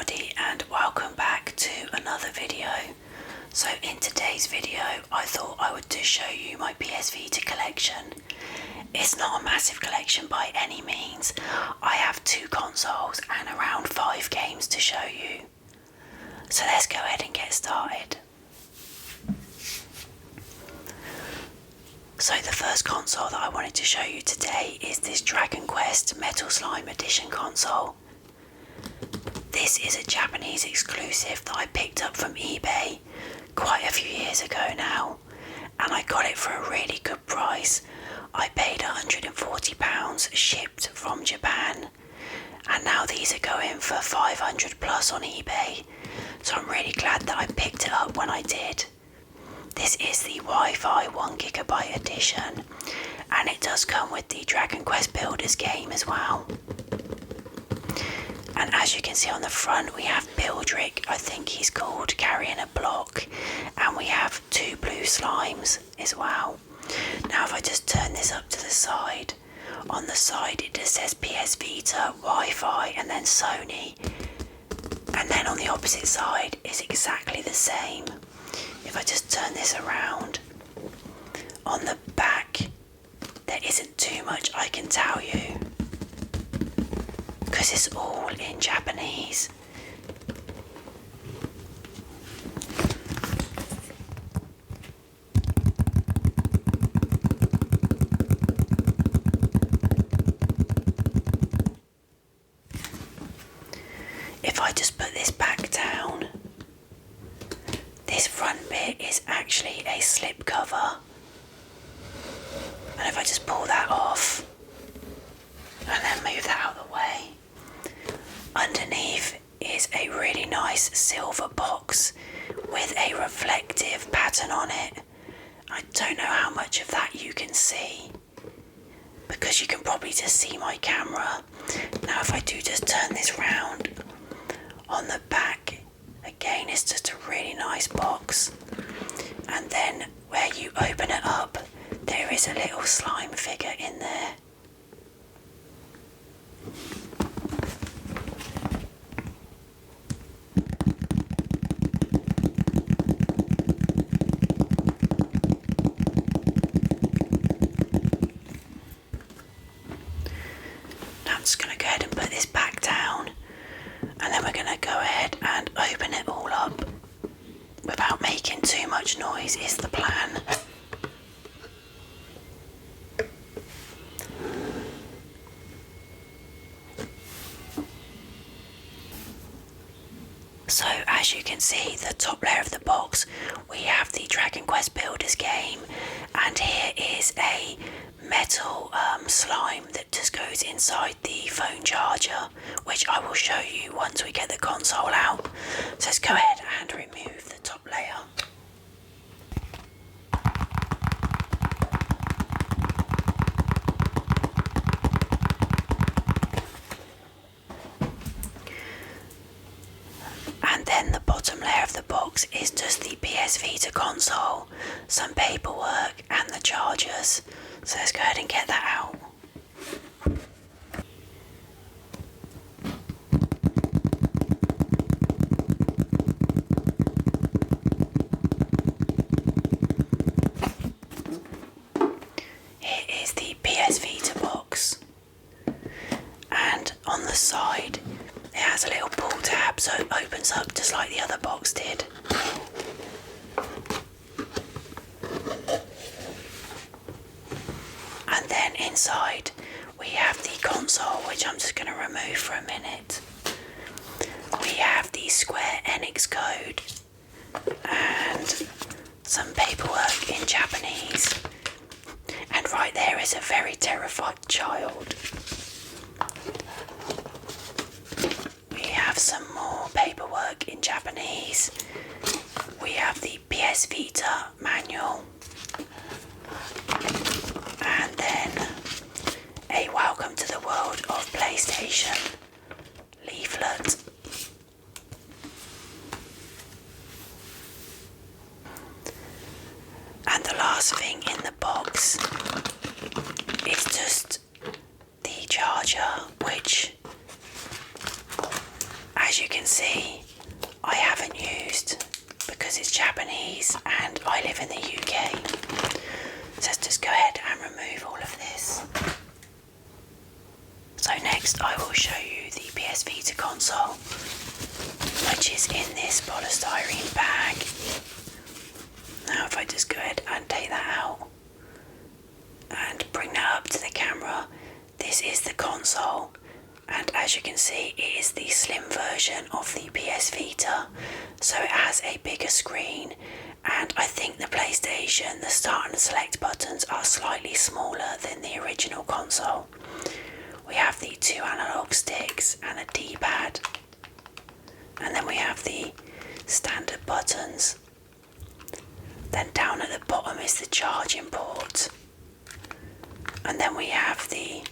everybody and welcome back to another video. So in today's video I thought I would just show you my PS Vita collection. It's not a massive collection by any means. I have 2 consoles and around 5 games to show you. So let's go ahead and get started. So the first console that I wanted to show you today is this Dragon Quest Metal Slime Edition console. This is a Japanese exclusive that I picked up from eBay quite a few years ago now, and I got it for a really good price. I paid £140 shipped from Japan, and now these are going for 500 plus on eBay, so I'm really glad that I picked it up when I did. This is the Wi-Fi 1GB edition, and it does come with the Dragon Quest Builders game as well. And as you can see on the front, we have Bildrick, I think he's called, carrying a block, and we have 2 blue slimes as well. Now if I just turn this up to the side, on the side it just says PS Vita, Wi-Fi and then Sony, and then on the opposite side is exactly the same. If I just turn this around, on the back there isn't too much I can tell you, because it's all in Japanese. If I just put this back down, this front bit is actually a slip cover, and if I just pull that off and then move that out of the way, underneath is a really nice silver box with a reflective pattern on it. I don't know how much of that you can see, because you can probably just see my camera. Now if I do just turn this round, on the back again it's just a really nice box, and then where you open it up there is a little slime figure in there. Now I'm just going to go ahead and put this back down, and then we're going to go ahead and open it all up without making too much noise is the plan. So as you can see, the top layer of the box, we have the Dragon Quest Builders game, and here is a metal slime that just goes inside the phone charger, which I will show you once we get the console out. So let's go ahead and remove the top layer. And then the bottom layer of the box is just the PS Vita console, some paperwork and the chargers. So let's go ahead and get that out. Here is the PS Vita box, and on the side it has a little pull tab, so it opens up just like the other box did. And then inside we have the console, which I'm just going to remove for a minute. We have the Square Enix code and some paperwork in Japanese. And right there is a very terrified child. We have some more paperwork in Japanese. We have the PS Vita manual, and then a Welcome to the World of PlayStation leaflet. And the last thing in the box is just the charger, which, as you can see, console, which is in this polystyrene bag. Now if I just go ahead and take that out and bring that up to the camera, this is the console, and as you can see it is the slim version of the PS Vita, so it has a bigger screen, and I think the PlayStation, the start and select buttons are slightly smaller than the original console. We have the 2 analog sticks and a D-pad, and then we have the standard buttons. Then down at the bottom is the charging port, and then we have the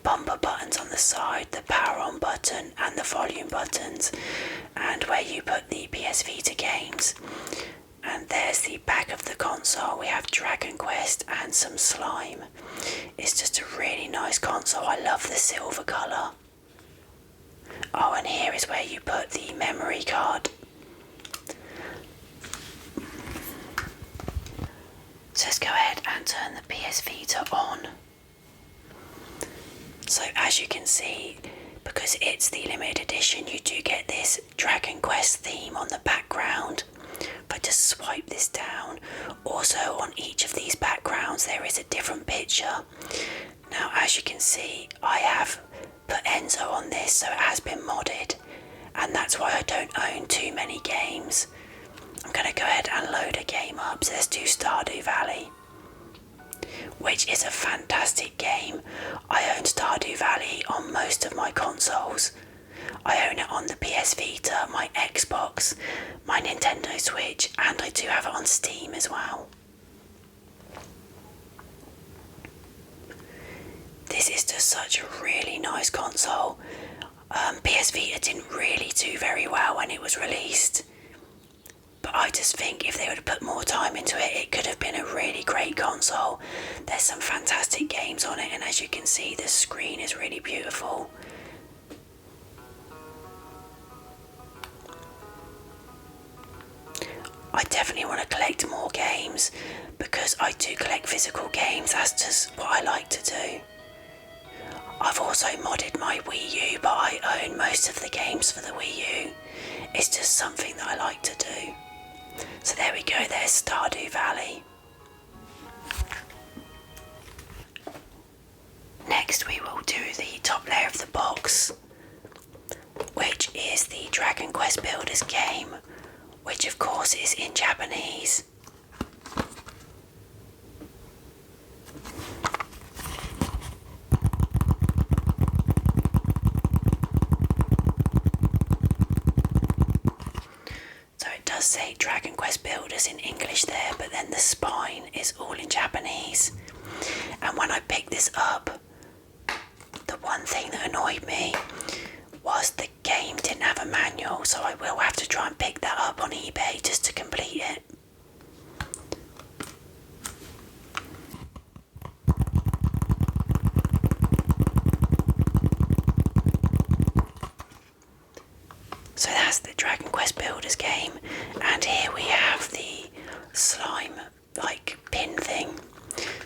bumper buttons on the side, the power on button and the volume buttons, and where you put the PS Vita games. And there's the back of the console. We have Dragon Quest and some slime. It's just a really nice console. I love the silver colour. Oh, and here is where you put the memory card. So let's go ahead and turn the PS Vita on. So as you can see, because it's the limited edition, you do get this Dragon Quest theme on the background. If I just swipe this down, also on each of these backgrounds there is a different picture. Now as you can see, I have put Enzo on this, so it has been modded, and that's why I don't own too many games. I'm going to go ahead and load a game up, so let's do Stardew Valley, which is a fantastic game. I own Stardew Valley on most of my consoles. I own it on the PS Vita, my Xbox, my Nintendo Switch, and I do have it on Steam as well. This is just such a really nice console. PS Vita didn't really do very well when it was released, but I just think if they would have put more time into it, it could have been a really great console. There's some fantastic games on it, and as you can see, the screen is really beautiful. I definitely want to collect more games, because I do collect physical games. That's just what I like to do. I've also modded my Wii U, but I own most of the games for the Wii U. It's just something that I like to do. So there we go, there's Stardew Valley. Next we will do the top layer of the box, which is the Dragon Quest Builders game, which of course is in Japanese. Say Dragon Quest Builders in English there, but then the spine is all in Japanese. And when I picked this up, the one thing that annoyed me was the game didn't have a manual, so I will have to try and pick that up on eBay just to complete it. So that's the Dragon Quest Builders game, and here we have the slime like pin thing.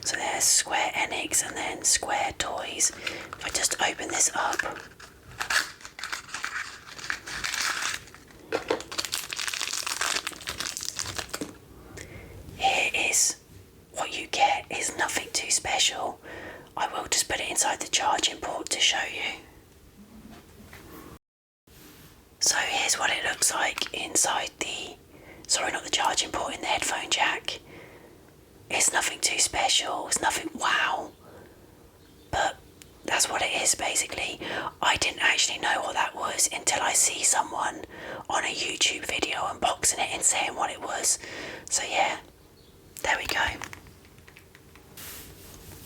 So there's Square Enix and then Square Toys. If I just open this up, here is what you get. Is nothing too special. I will just put it inside the charging port to show you. So here's what it looks like inside the, sorry, not the charging port, in the headphone jack. It's nothing too special, it's nothing wow, but that's what it is basically. I didn't actually know what that was until I see someone on a YouTube video unboxing it and saying what it was. So yeah, there we go.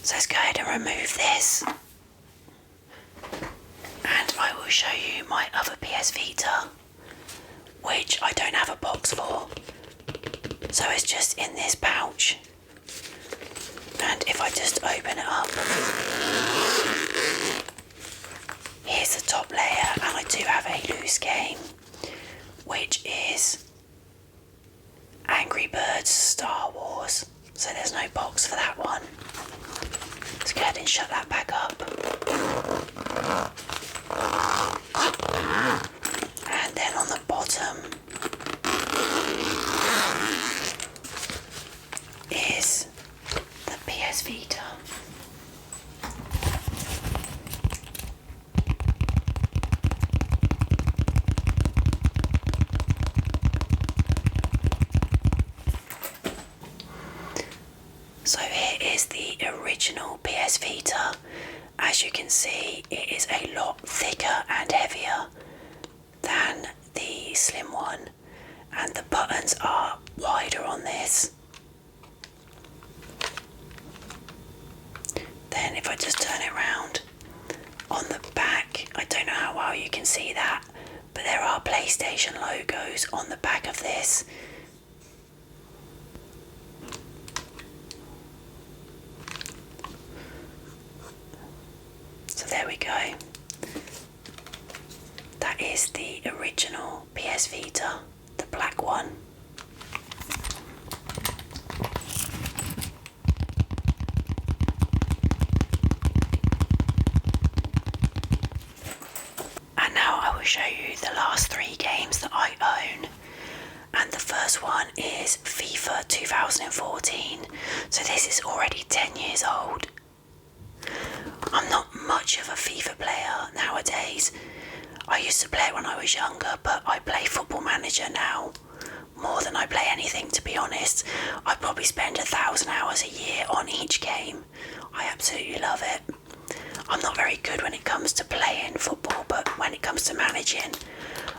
So let's go ahead and remove this. And I will show you my other PS Vita, which I don't have a box for, so it's just in this pouch. And if I just open it up, here's the top layer, and I do have a loose game, which is Angry Birds Star Wars, so there's no box for that one. Let's go ahead and shut that back up. it is the original PS Vita. As you can see, it is a lot thicker and heavier than the slim one, and the buttons are wider on this. Then if I just turn it around, on the back, I don't know how well you can see that, but there are PlayStation logos on the back of this. So there we go. That is the original PS Vita, the black one. And now I will show you the last 3 games that I own. And the first one is FIFA 2014. So this is already 10 years old. I'm not much of a FIFA player nowadays. I used to play it when I was younger, but I play Football Manager now more than I play anything, to be honest. I probably spend 1,000 hours a year on each game. I absolutely love it. I'm not very good when it comes to playing football, but when it comes to managing,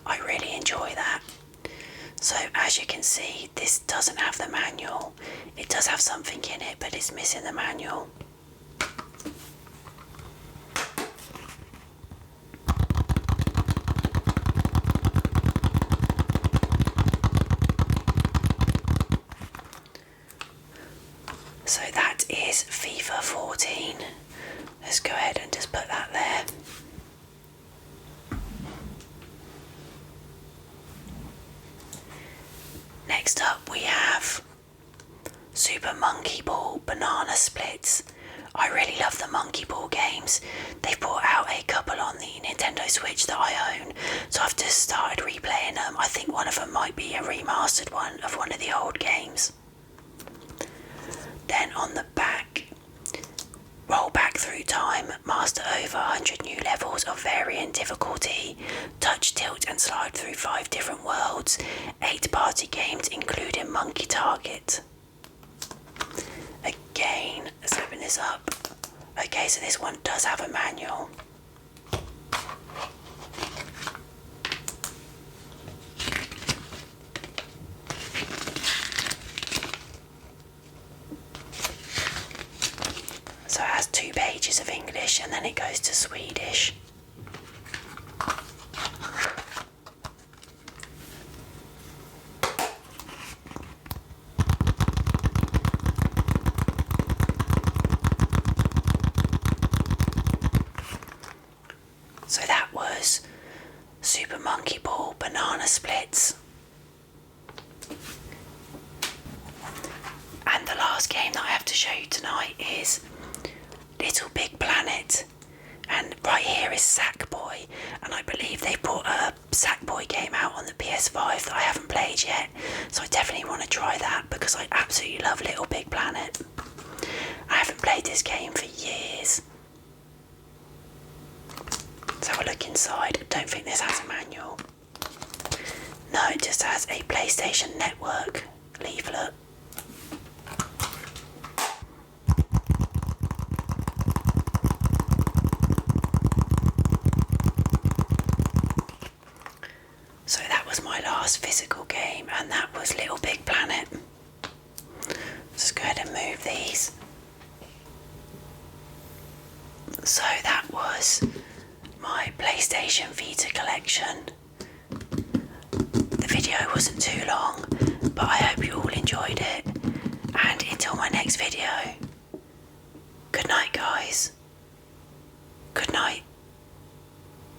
I really enjoy that. So as you can see, this doesn't have the manual. It does have something in it, but it's missing the manual. So that is FIFA 14. Let's go ahead and just put that there. Next up we have Super Monkey Ball Banana Splits. I really love the Monkey Ball games. They've brought out a couple on the Nintendo Switch that I own, so I've just started replaying them. I think one of them might be a remastered one of one of the old games. Then on the back, roll back through time, master over 100 new levels of varying difficulty, touch, tilt and slide through 5 different worlds, 8 party games including Monkey Target. Again, let's open this up. Okay, so this one does have a manual. So it has 2 pages of English and then it goes to Swedish. So that was Super Monkey Ball Banana Splits. And the last game that I have to show you tonight is Little Big Planet, and right here is Sackboy, and I believe they brought a Sackboy game out on the PS5 that I haven't played yet, so I definitely want to try that because I absolutely love Little Big Planet. I haven't played this game for years. Let's have a look inside. I don't think this has a manual. No, it just has a PlayStation Network leaflet. So that was my last physical game, and that was Little Big Planet. Let's go ahead and move these. So that was my PlayStation Vita collection. The video wasn't too long, but I hope you all enjoyed it. And until my next video,